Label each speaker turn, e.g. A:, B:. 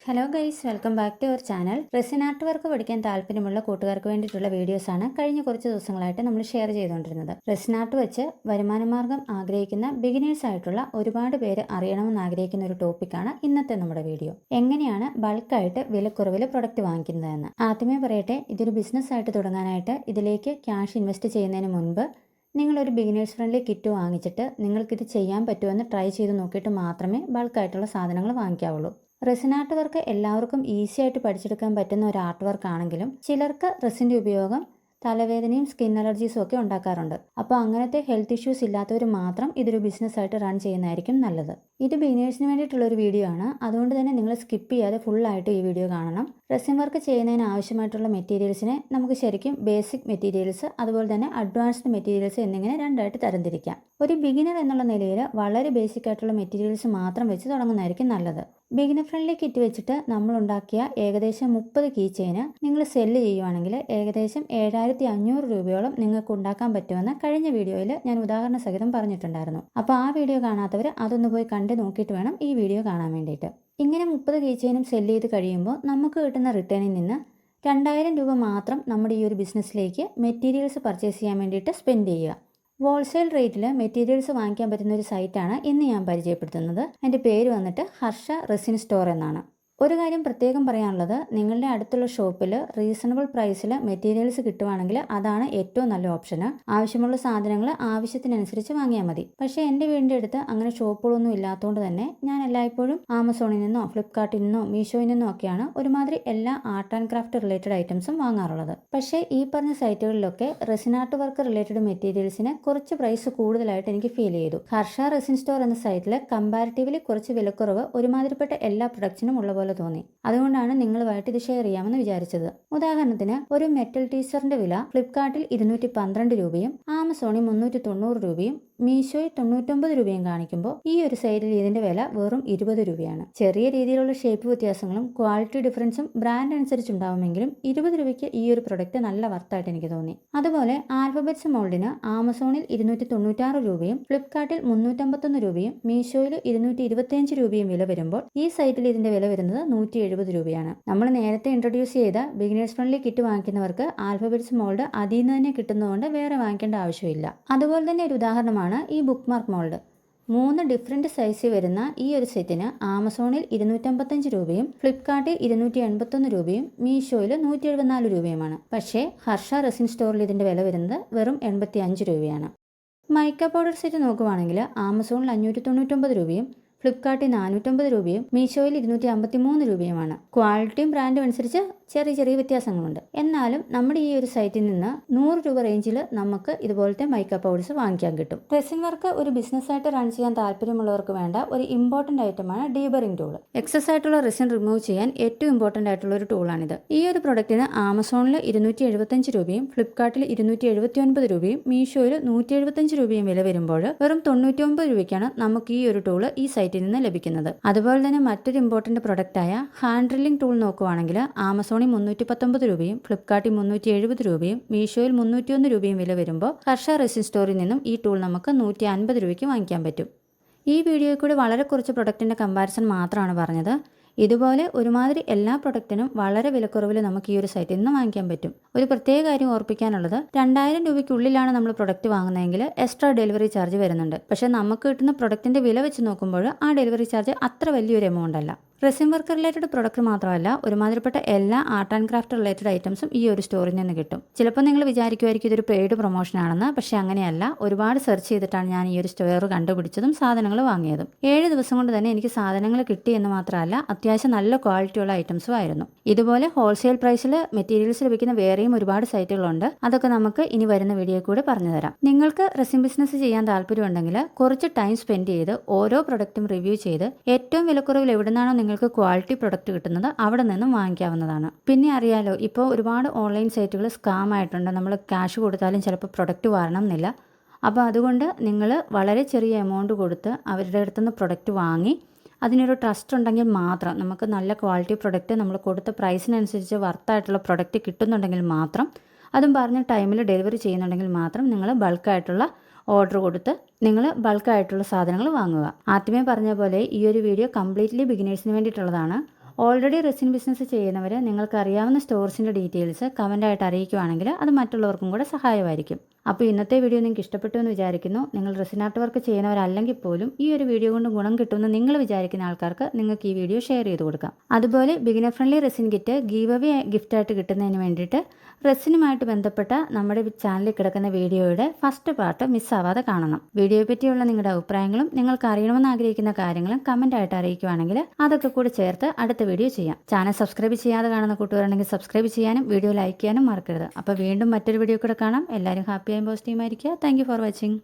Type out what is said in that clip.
A: Hello guys, welcome back to our channel. Resin art work പഠിക്കാൻ താല്പര്യമുള്ള കൂട്ടുകാർക്ക് വേണ്ടിയിട്ടുള്ള വീഡിയോസാണ് കഴിഞ്ഞ കുറച്ച് ദിവസങ്ങളായിട്ട് നമ്മൾ ഷെയർ ചെയ്തുകൊണ്ടിരുന്നത്. റെസിൻ ആർട്ട് വെച്ച് വരുമാനമാർഗം ആഗ്രഹിക്കുന്ന ബിഗിനേഴ്സ് ആയിട്ടുള്ള ഒരുപാട് പേര് അറിയണമെന്ന് ആഗ്രഹിക്കുന്ന ഒരു ടോപ്പിക്കാണ് ഇന്നത്തെ നമ്മുടെ വീഡിയോ. എങ്ങനെയാണ് ബൾക്കായിട്ട് വിലക്കുറവിൽ പ്രൊഡക്റ്റ് വാങ്ങിക്കുന്നതെന്ന്. ആദ്യമേ പറയട്ടെ, ഇതൊരു ബിസിനസ് ആയിട്ട് തുടങ്ങാനായിട്ട് ഇതിലേക്ക് ക്യാഷ് ഇൻവെസ്റ്റ് ചെയ്യുന്നതിന് മുൻപ് നിങ്ങളൊരു ബിഗിനേഴ്സ് ഫ്രണ്ട്ലി കിറ്റ് വാങ്ങിച്ചിട്ട് നിങ്ങൾക്കിത് ചെയ്യാൻ പറ്റുമെന്ന് ട്രൈ ചെയ്ത് നോക്കിയിട്ട് മാത്രമേ ബൾക്കായിട്ടുള്ള സാധനങ്ങൾ വാങ്ങിക്കാവുള്ളൂ. റെസിൻ ആർട്ട് വർക്ക് എല്ലാവർക്കും ഈസി ആയിട്ട് പഠിച്ചെടുക്കാൻ പറ്റുന്ന ഒരു ആർട്ട് വർക്ക് ആണെങ്കിലും ചിലർക്ക് റെസിൻ്റെ ഉപയോഗം തലവേദനയും സ്കിൻ അലർജീസും ഒക്കെ ഉണ്ടാക്കാറുണ്ട്. അപ്പോൾ അങ്ങനത്തെ ഹെൽത്ത് ഇഷ്യൂസ് ഇല്ലാത്തവർ മാത്രം ഇതൊരു ബിസിനസ്സായിട്ട് റൺ ചെയ്യുന്നതായിരിക്കും നല്ലത്. ഇത് ബിഗിനേഴ്സിന് വേണ്ടിയിട്ടുള്ളൊരു വീഡിയോ ആണ്, അതുകൊണ്ട് തന്നെ നിങ്ങൾ സ്കിപ്പ് ചെയ്യാതെ ഫുള്ളായിട്ട് ഈ വീഡിയോ കാണണം. റെസിൻ വർക്ക് ചെയ്യുന്നതിന് ആവശ്യമായിട്ടുള്ള മെറ്റീരിയൽസിനെ നമുക്ക് ശരിക്കും ബേസിക് മെറ്റീരിയൽസ് അതുപോലെ തന്നെ അഡ്വാൻസ്ഡ് മെറ്റീരിയൽസ് എന്നിങ്ങനെ രണ്ടായിട്ട് തരംതിരിക്കാം. ഒരു ബിഗിനർ എന്നുള്ള നിലയിൽ വളരെ ബേസിക് ആയിട്ടുള്ള മെറ്റീരിയൽസ് മാത്രം വെച്ച് തുടങ്ങുന്നതായിരിക്കും നല്ലത്. ബിഗിനർ ഫ്രണ്ട്ലി കിറ്റ് വെച്ചിട്ട് നമ്മൾ ഉണ്ടാക്കിയ ഏകദേശം 30 കീ ചെയിന് നിങ്ങൾ സെല്ല് ചെയ്യുവാണെങ്കിൽ ഏകദേശം 7500 രൂപയോളം നിങ്ങൾക്ക് ഉണ്ടാക്കാൻ പറ്റുമെന്ന് കഴിഞ്ഞ വീഡിയോയിൽ ഞാൻ ഉദാഹരണ സഹിതം പറഞ്ഞിട്ടുണ്ടായിരുന്നു. അപ്പോൾ ആ വീഡിയോ കാണാത്തവർ അതൊന്ന് പോയി കണ്ട് നോക്കിയിട്ട് വേണം ഈ വീഡിയോ കാണാൻ വേണ്ടിയിട്ട്. ഇങ്ങനെ 30 കീ ചെയിനും സെല്ല് ചെയ്ത് കഴിയുമ്പോൾ നമുക്ക് കിട്ടുന്ന റിട്ടേണിൽ നിന്ന് 2000 രൂപ മാത്രം നമ്മുടെ ഈ ഒരു ബിസിനസ്സിലേക്ക് മെറ്റീരിയൽസ് പർച്ചേസ് ചെയ്യാൻ വേണ്ടിയിട്ട് സ്പെൻഡ് ചെയ്യുക. ഹോൾസെയിൽ റേറ്റിൽ മെറ്റീരിയൽസ് വാങ്ങിക്കാൻ പറ്റുന്ന ഒരു സൈറ്റാണ് ഇന്ന് ഞാൻ പരിചയപ്പെടുത്തുന്നത്. അതിൻ്റെ പേര് വന്നിട്ട് ഹർഷ റെസിൻ സ്റ്റോർ എന്നാണ്. ഒരു കാര്യം പ്രത്യേകം പറയാനുള്ളത്, നിങ്ങളുടെ അടുത്തുള്ള ഷോപ്പിൽ റീസണബിൾ പ്രൈസിൽ മെറ്റീരിയൽസ് കിട്ടുവാണെങ്കിൽ അതാണ് ഏറ്റവും നല്ല ഓപ്ഷന്. ആവശ്യമുള്ള സാധനങ്ങൾ ആവശ്യത്തിനനുസരിച്ച് വാങ്ങിയാൽ മതി. പക്ഷേ എൻ്റെ വീടിൻ്റെ അടുത്ത് അങ്ങനെ ഷോപ്പുകളൊന്നും ഇല്ലാത്തതുകൊണ്ട് തന്നെ ഞാൻ എല്ലായ്പ്പോഴും ആമസോണിൽ നിന്നോ ഫ്ലിപ്കാർട്ടിൽ നിന്നോ മീഷോയിൽ നിന്നോ ഒക്കെയാണ് ഒരുമാതിരി എല്ലാ ആർട്ട് ആൻഡ് ക്രാഫ്റ്റ് റിലേറ്റഡ് ഐറ്റംസും വാങ്ങാറുള്ളത്. പക്ഷേ ഈ പറഞ്ഞ സൈറ്റുകളിലൊക്കെ റെസിൻ ആർട്ട് വർക്ക് റിലേറ്റഡ് മെറ്റീരിയൽസിന് കുറച്ച് പ്രൈസ് കൂടുതലായിട്ട് എനിക്ക് ഫീൽ ചെയ്തു. ഹർഷ റെസിൻ സ്റ്റോർ എന്ന സൈറ്റിൽ കമ്പാരിറ്റീവ്ലി കുറച്ച് വിലക്കുറവ് ഒരുമാതിരിപ്പെട്ട എല്ലാ പ്രൊഡക്ട്സിനും ഉള്ള പോലെ തോന്നി. അതുകൊണ്ടാണ് നിങ്ങളുമായിട്ട് ഇത് ഷെയർ ചെയ്യാമെന്ന് വിചാരിച്ചത്. ഉദാഹരണത്തിന്, ഒരു മെറ്റൽ ടീച്ചറിന്റെ വില ഫ്ലിപ്കാർട്ടിൽ 212 രൂപയും ആമസോണിൽ 390 രൂപയും മീഷോയിൽ 99 രൂപയും കാണിക്കുമ്പോൾ ഈ ഒരു സൈഡിൽ ഇതിന്റെ വില വെറും 20 രൂപയാണ്. ചെറിയ രീതിയിലുള്ള ഷേപ്പ് വ്യത്യാസങ്ങളും ക്വാളിറ്റി ഡിഫറൻസും ബ്രാൻഡ് അനുസരിച്ചുണ്ടാവുമെങ്കിലും 20 രൂപയ്ക്ക് ഈ ഒരു പ്രൊഡക്റ്റ് നല്ല വർത്തായിട്ട് എനിക്ക് തോന്നി. അതുപോലെ ആൽഫബറ്റ്സ് മോൾഡിന് ആമസോണിൽ 296 രൂപയും ഫ്ലിപ്കാർട്ടിൽ 351 രൂപയും മീഷോയിൽ 225 രൂപയും വില വരുമ്പോൾ ഈ സൈറ്റിൽ ഇതിന്റെ വില വരുന്നത് 170 രൂപയാണ്. നമ്മൾ നേരത്തെ ഇൻട്രൊഡ്യൂസ് ചെയ്ത ബിഗിനേഴ്സ് ഫ്രണ്ട്ലി കിറ്റ് വാങ്ങിക്കുന്നവർക്ക് ആൽഫബറ്റ്സ് മോൾഡ് അതിൽ നിന്ന് തന്നെ കിട്ടുന്നതുകൊണ്ട് വേറെ വാങ്ങിക്കേണ്ട ആവശ്യമില്ല. അതുപോലെ തന്നെ ഒരു ഉദാഹരണമാണ് ഈ ബുക്ക് മാർക്ക് മോൾഡ്. 3 ഡിഫറെൻറ്റ് സൈസിൽ വരുന്ന ഈ ഒരു സെറ്റിന് ആമസോണിൽ 255 രൂപയും ഫ്ലിപ്കാർട്ടിൽ 281 രൂപയും മീഷോയിൽ 174 രൂപയുമാണ്. പക്ഷേ ഹർഷ റെസിൻ സ്റ്റോറിൽ ഇതിൻ്റെ വില വരുന്നത് വെറും 85 രൂപയാണ്. മൈക്ക പൗഡർ സെറ്റ് നോക്കുവാണെങ്കിൽ ആമസോണിൽ 599 രൂപയും ഫ്ലിപ്കാർട്ടിൽ 450 രൂപയും മീഷോയിൽ 253 രൂപയുമാണ്. ക്വാളിറ്റിയും ബ്രാൻഡും അനുസരിച്ച് ചെറിയ ചെറിയ വ്യത്യാസങ്ങളുണ്ട്. എന്നാലും നമ്മുടെ ഈ ഒരു സൈറ്റിൽ നിന്ന് 100 രൂപ റേഞ്ചിൽ നമുക്ക് ഇതുപോലത്തെ മൈക്ക പൗഡേഴ്സ് വാങ്ങിക്കാൻ കിട്ടും. റെസിൻ വർക്ക് ഒരു ബിസിനസ്സായിട്ട് റൺ ചെയ്യാൻ താല്പര്യമുള്ളവർക്ക് വേണ്ട ഒരു ഇമ്പോർട്ടൻ്റ് ഐറ്റമാണ് ഡീബറിംഗ് ടൂൾ. എക്സസ് ആയിട്ടുള്ള റെസിൻ റിമൂവ് ചെയ്യാൻ ഏറ്റവും ഇമ്പോർട്ടൻ്റ് ആയിട്ടുള്ള ഒരു ടൂളാണിത്. ഈ ഒരു പ്രൊഡക്റ്റിന് ആമസോണിൽ 275 രൂപയും ഫ്ലിപ്കാർട്ടിൽ 279 രൂപയും മീഷോയിൽ 175 രൂപയും വില വരുമ്പോൾ വെറും 99 രൂപയ്ക്കാണ് നമുക്ക് ഈ ഒരു ടൂൾ ഈ സൈറ്റിൽ നിന്ന് ലഭിക്കുന്നത്. അതുപോലെ തന്നെ മറ്റൊരു ഇമ്പോർട്ടൻ്റ് പ്രൊഡക്റ്റായ ഹാൻഡ് ഡ്രില്ലിംഗ് ടൂൾ നോക്കുവാണെങ്കിൽ ആമസോണിൽ 319 രൂപയും ഫ്ലിപ്കാർട്ടിൽ 370 രൂപയും മീഷോയിൽ 301 രൂപയും വില വരുമ്പോൾ ഹർഷ റെസിൻ സ്റ്റോറിൽ നിന്നും ഈ ടൂൾ നമുക്ക് 150 രൂപയ്ക്ക് വാങ്ങിക്കാൻ പറ്റും. ഈ വീഡിയോയിൽ കൂടി വളരെ കുറച്ച് പ്രൊഡക്റ്റിൻ്റെ കമ്പാരിസൺ മാത്രമാണ് പറഞ്ഞത്. ഇതുപോലെ ഒരുമാതിരി എല്ലാ പ്രൊഡക്റ്റിനും വളരെ വിലക്കുറവിൽ നമുക്ക് ഈ ഒരു സൈറ്റിൽ നിന്ന് വാങ്ങിക്കാൻ പറ്റും. ഒരു പ്രത്യേക കാര്യം ഓർപ്പിക്കാനുള്ളത്, 2000 രൂപയ്ക്കുള്ളിലാണ് നമ്മൾ പ്രൊഡക്റ്റ് വാങ്ങുന്നതെങ്കിൽ എക്സ്ട്രാ ഡെലിവറി ചാർജ് വരുന്നുണ്ട്. പക്ഷേ നമുക്ക് കിട്ടുന്ന പ്രൊഡക്റ്റിൻ്റെ വില വെച്ച് നോക്കുമ്പോൾ ആ ഡെലിവറി ചാർജ് അത്ര വലിയൊരു എമൗണ്ട് അല്ല. റെസിൻ വർക്ക് റിലേറ്റഡ് പ്രൊഡക്റ്റ് മാത്രമല്ല, ഒരുമാതിരിപ്പെട്ട എല്ലാ ആർട്ട് ആൻഡ് ക്രാഫ്റ്റ് റിലേറ്റഡ് ഐറ്റംസും ഈ ഒരു സ്റ്റോറിൽ നിന്ന് കിട്ടും. ചിലപ്പോൾ നിങ്ങൾ വിചാരിക്കുമായിരിക്കും ഇതൊരു പെയ്ഡ് പ്രൊമോഷൻ ആണെന്ന്. പക്ഷേ അങ്ങനെയല്ല. ഒരുപാട് സെർച്ച് ചെയ്തിട്ടാണ് ഞാൻ ഈ ഒരു സ്റ്റോർ കണ്ടുപിടിച്ചതും സാധനങ്ങൾ വാങ്ങിയതും. 7 ദിവസം കൊണ്ട് തന്നെ എനിക്ക് സാധനങ്ങൾ കിട്ടി എന്ന് മാത്രമല്ല, അത്യാവശ്യം നല്ല ക്വാളിറ്റിയുള്ള ഐറ്റംസും ആയിരുന്നു. ഇതുപോലെ ഹോൾസെയിൽ പ്രൈസിൽ മെറ്റീരിയൽസ് ലഭിക്കുന്ന വേറെയും ഒരുപാട് സൈറ്റുകളുണ്ട്. അതൊക്കെ നമുക്ക് ഇനി വരുന്ന വീഡിയോ കൂടെ പറഞ്ഞു തരാം. നിങ്ങൾക്ക് റെസിൻ ബിസിനസ് ചെയ്യാൻ താല്പര്യമുണ്ടെങ്കിൽ കുറച്ച് ടൈം സ്പെൻഡ് ചെയ്ത് ഓരോ പ്രൊഡക്റ്റും റിവ്യൂ ചെയ്ത് ഏറ്റവും വിലക്കുറവിൽ എവിടുന്നാണോ നിങ്ങൾക്ക് ക്വാളിറ്റി പ്രൊഡക്റ്റ് കിട്ടുന്നത് അവിടെ നിന്നും വാങ്ങിക്കാവുന്നതാണ്. പിന്നെ അറിയാലോ, ഇപ്പോൾ ഒരുപാട് ഓൺലൈൻ സൈറ്റുകൾ സ്കാം ആയിട്ടുണ്ട്. നമ്മൾ ക്യാഷ് കൊടുത്താലും ചിലപ്പോൾ പ്രൊഡക്റ്റ് വരണം എന്നില്ല. അപ്പോൾ അതുകൊണ്ട് നിങ്ങൾ വളരെ ചെറിയ എമൗണ്ട് കൊടുത്ത് അവരുടെ അടുത്തുനിന്ന് പ്രൊഡക്റ്റ് വാങ്ങി അതിനൊരു ട്രസ്റ്റ് ഉണ്ടെങ്കിൽ മാത്രം, നമുക്ക് നല്ല ക്വാളിറ്റി പ്രൊഡക്റ്റ് നമ്മൾ കൊടുത്ത പ്രൈസിനനുസരിച്ച് വർത്തായിട്ടുള്ള പ്രൊഡക്റ്റ് കിട്ടുന്നുണ്ടെങ്കിൽ മാത്രം, അതും പറഞ്ഞ ടൈമിൽ ഡെലിവറി ചെയ്യുന്നുണ്ടെങ്കിൽ മാത്രം നിങ്ങൾ ബൾക്കായിട്ടുള്ള ഓർഡർ കൊടുത്ത് നിങ്ങൾ ബൾക്കായിട്ടുള്ള സാധനങ്ങൾ വാങ്ങുക. ആദ്യമേ പറഞ്ഞ പോലെ ഈ ഒരു വീഡിയോ കംപ്ലീറ്റ്ലി ബിഗിനേഴ്സിന് വേണ്ടിയിട്ടുള്ളതാണ്. ഓൾറെഡി റെസിൻ ബിസിനസ് ചെയ്യുന്നവർ നിങ്ങൾക്ക് അറിയാവുന്ന സ്റ്റോർസിൻ്റെ ഡീറ്റെയിൽസ് കമൻ്റായിട്ട് അറിയിക്കുകയാണെങ്കിൽ അത് മറ്റുള്ളവർക്കും കൂടെ സഹായമായിരിക്കും. അപ്പോൾ ഇന്നത്തെ വീഡിയോ നിങ്ങൾക്ക് ഇഷ്ടപ്പെട്ടു എന്ന് വിചാരിക്കുന്നു. നിങ്ങൾ റെസിൻ ആർട്ട് വർക്ക് ചെയ്യുന്നവരല്ലെങ്കിൽ പോലും ഈ ഒരു വീഡിയോ കൊണ്ട് ഗുണം കിട്ടുമെന്ന് നിങ്ങൾ വിചാരിക്കുന്ന ആൾക്കാർക്ക് നിങ്ങൾക്ക് ഈ വീഡിയോ ഷെയർ ചെയ്ത് കൊടുക്കാം. അതുപോലെ beginner friendly resin kit give away ഗിഫ്റ്റായിട്ട് കിട്ടുന്നതിന് വേണ്ടിയിട്ട് റെസിനുമായിട്ട് ബന്ധപ്പെട്ട നമ്മുടെ ചാനലിൽ കിടക്കുന്ന വീഡിയോയുടെ ഫസ്റ്റ് പാർട്ട് മിസ്സാവാതെ കാണണം. വീഡിയോയെ പറ്റിയുള്ള നിങ്ങളുടെ അഭിപ്രായങ്ങളും നിങ്ങൾക്ക് അറിയണമെന്ന് ആഗ്രഹിക്കുന്ന കാര്യങ്ങളും കമൻ്റായിട്ട് അറിയിക്കുകയാണെങ്കിൽ അതൊക്കെ കൂടി ചേർത്ത് അടുത്ത വീഡിയോ ചെയ്യാം. ചാനൽ സബ്സ്ക്രൈബ് ചെയ്യാതെ കാണുന്ന കൂട്ടുകാരുണ്ടെങ്കിൽ സബ്സ്ക്രൈബ് ചെയ്യാനും വീഡിയോ ലൈക്ക് ചെയ്യാനും മറക്കരുത്. അപ്പോൾ വീണ്ടും മറ്റൊരു വീഡിയോ കൂടെ കാണാം. എല്ലാവരും ഹാപ്പിയായും പോസിറ്റീവായിരിക്കുക. Thank you for watching.